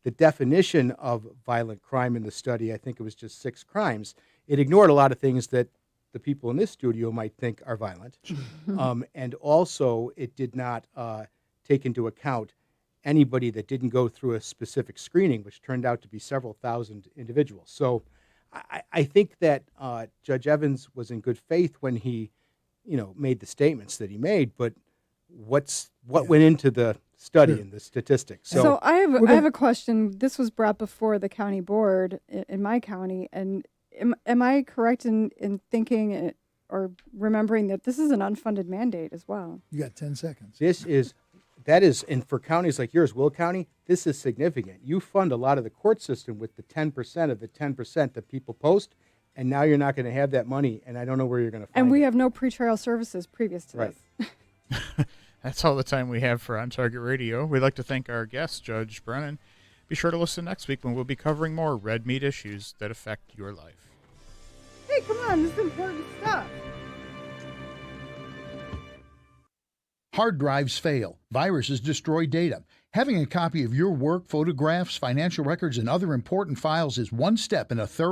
the definition of violent crime in the study, I think it was just 6 crimes. It ignored a lot of things that the people in this studio might think are violent. And also, it did not take into account anybody that didn't go through a specific screening, which turned out to be several thousand individuals. So I think that Judge Evans was in good faith when he, made the statements that he made, but what went into the study and the statistics? So I have a question. This was brought before the county board in my county, and am I correct in thinking or remembering that this is an unfunded mandate as well? You got 10 seconds. That is, and for counties like yours, Will County, this is significant. You fund a lot of the court system with the 10% of the 10% that people post, and now you're not going to have that money, and I don't know where you're going to find it. And we have no pretrial services previous to this. That's all the time we have for On Target Radio. We'd like to thank our guest, Judge Brennan. Be sure to listen next week when we'll be covering more red meat issues that affect your life. Hey, come on, this is important stuff. Hard drives fail. Viruses destroy data. Having a copy of your work, photographs, financial records, and other important files is one step in a thorough